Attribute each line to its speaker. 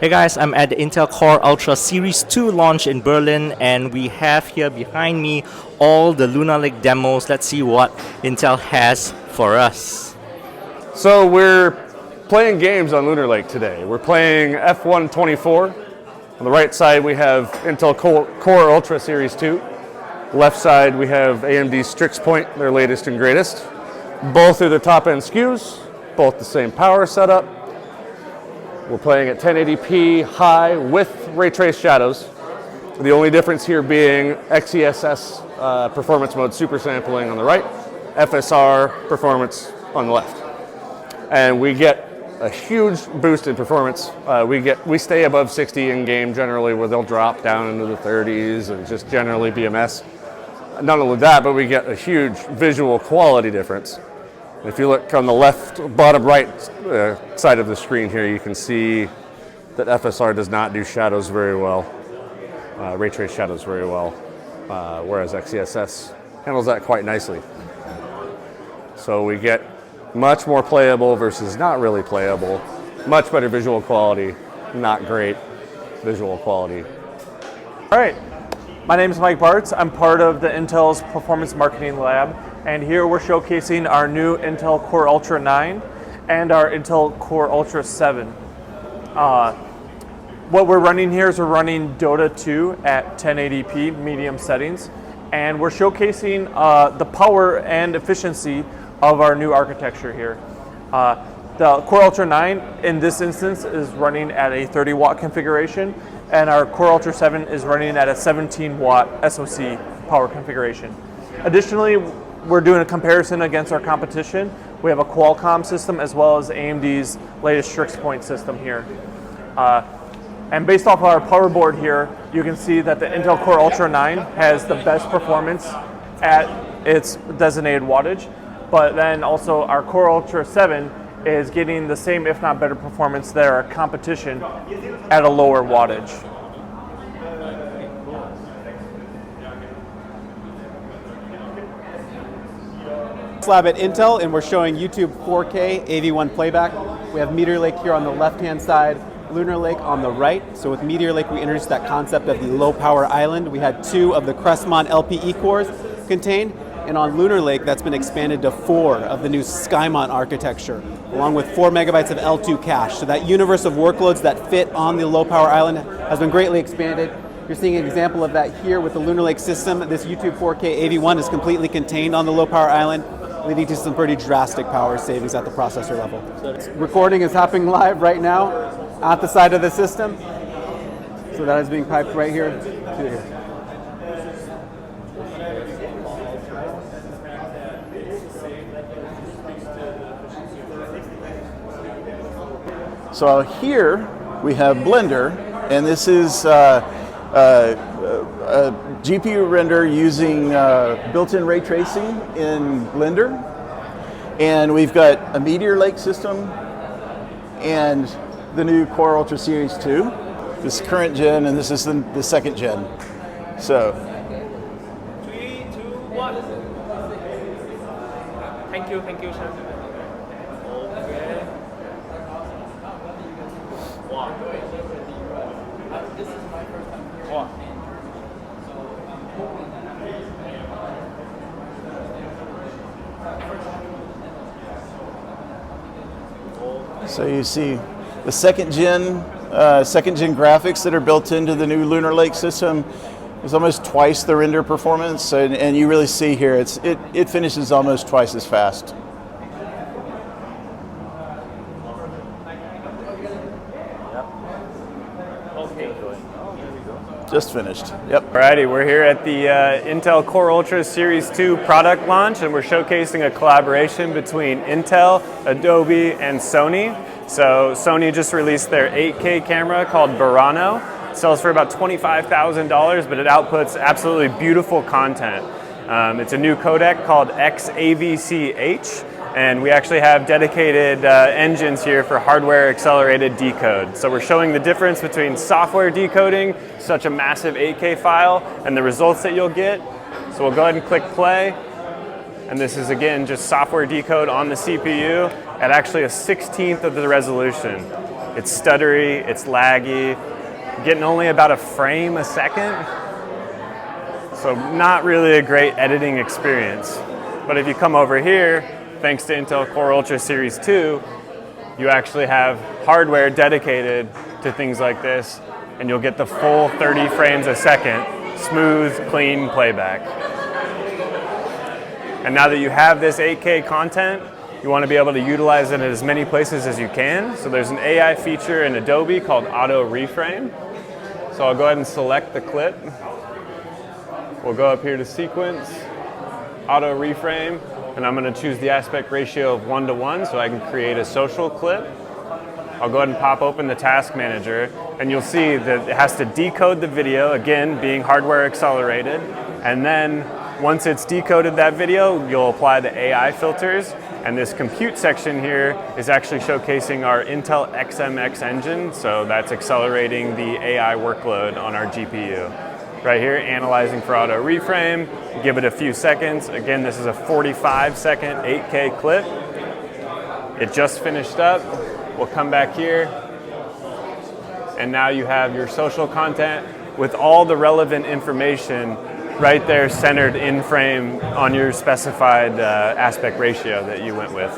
Speaker 1: Hey guys, I'm at the Intel Core Ultra Series 2 launch in Berlin, and we have here behind me all the Lunar Lake demos. Let's see what Intel has for us.
Speaker 2: So we're playing games on Lunar Lake today. We're playing F124. On the right side we have Intel Core Ultra Series 2. Left side we have AMD Strix Point, their latest and greatest. Both are the top end SKUs, both the same power setup. We're playing at 1080p high with ray trace shadows. The only difference here being XeSS performance mode super sampling on the right, FSR performance on the left. And we get a huge boost in performance. We stay above 60 in game generally, where they'll drop down into the 30s and just generally be a mess. Not only that, but we get a huge visual quality difference. If you look on the left, bottom right side of the screen here, you can see that FSR does not do shadows very well, ray trace shadows very well, whereas XeSS handles that quite nicely. So we get much more playable versus not really playable, much better visual quality, not great visual quality.
Speaker 3: All right, my name is Mike Bartz. I'm part of the Intel's Performance Marketing Lab, and here we're showcasing our new Intel Core Ultra 9 and our Intel Core Ultra 7. What we're running here is we're running Dota 2 at 1080p medium settings, and we're showcasing the power and efficiency of our new architecture here. The Core Ultra 9 in this instance is running at a 30 watt configuration, and our Core Ultra 7 is running at a 17 watt SoC power configuration. Additionally, we're doing a comparison against our competition. We have a Qualcomm system as well as AMD's latest Strix Point system here. And based off of our power board here, you can see that the Intel Core Ultra 9 has the best performance at its designated wattage, but then also our Core Ultra 7 is getting the same, if not better performance than our competition at a lower wattage.
Speaker 4: Lab at Intel, and we're showing YouTube 4K AV1 playback. We have Meteor Lake here on the left-hand side, Lunar Lake on the right. So with Meteor Lake, we introduced that concept of the low-power island. We had 2 of the Crestmont LPE cores contained, and on Lunar Lake, that's been expanded to 4 of the new Skymont architecture, along with 4 megabytes of L2 cache. So that universe of workloads that fit on the low-power island has been greatly expanded. You're seeing an example of that here with the Lunar Lake system. This YouTube 4K AV1 is completely contained on the low-power island, leading to some pretty drastic power savings at the processor level. Recording is happening live right now at the side of the system. So that is being piped right here to here.
Speaker 5: So here we have Blender, and this is a GPU render using built-in ray tracing in Blender. And we've got a Meteor Lake system and the new Core Ultra Series 2. This is current gen, and this is the second gen. So.
Speaker 3: 3, 2, 1. Thank you, sir. Okay. Wow. This is my first time. Wow.
Speaker 5: So you see the second gen graphics that are built into the new Lunar Lake system is almost twice the render performance, and you really see here it finishes almost twice as fast. Just finished. Yep.
Speaker 6: Alrighty, we're here at the Intel Core Ultra Series 2 product launch, and we're showcasing a collaboration between Intel, Adobe, and Sony. So Sony just released their 8K camera called Burano. It sells for about $25,000, but it outputs absolutely beautiful content. It's a new codec called XAVCH, and we actually have dedicated engines here for hardware accelerated decode. So we're showing the difference between software decoding such a massive 8K file and the results that you'll get. So we'll go ahead and click play. And this is again just software decode on the CPU at actually a 16th of the resolution. It's stuttery, it's laggy, getting only about a frame a second. So not really a great editing experience. But if you come over here, thanks to Intel Core Ultra Series 2, you actually have hardware dedicated to things like this, and you'll get the full 30 frames a second, smooth, clean playback. And now that you have this 8K content, you want to be able to utilize it in as many places as you can. So there's an AI feature in Adobe called Auto Reframe. So I'll go ahead and select the clip. We'll go up here to Sequence, Auto Reframe, and I'm going to choose the aspect ratio of 1:1 so I can create a social clip. I'll go ahead and pop open the Task Manager, and you'll see that it has to decode the video, again, being hardware accelerated, and then once it's decoded that video, you'll apply the AI filters, and this compute section here is actually showcasing our Intel XMX engine, so that's accelerating the AI workload on our GPU. Right here, analyzing for auto reframe, give it a few seconds. Again, this is a 45-second 8K clip. It just finished up. We'll come back here, and now you have your social content with all the relevant information right there centered in frame on your specified aspect ratio that you went with.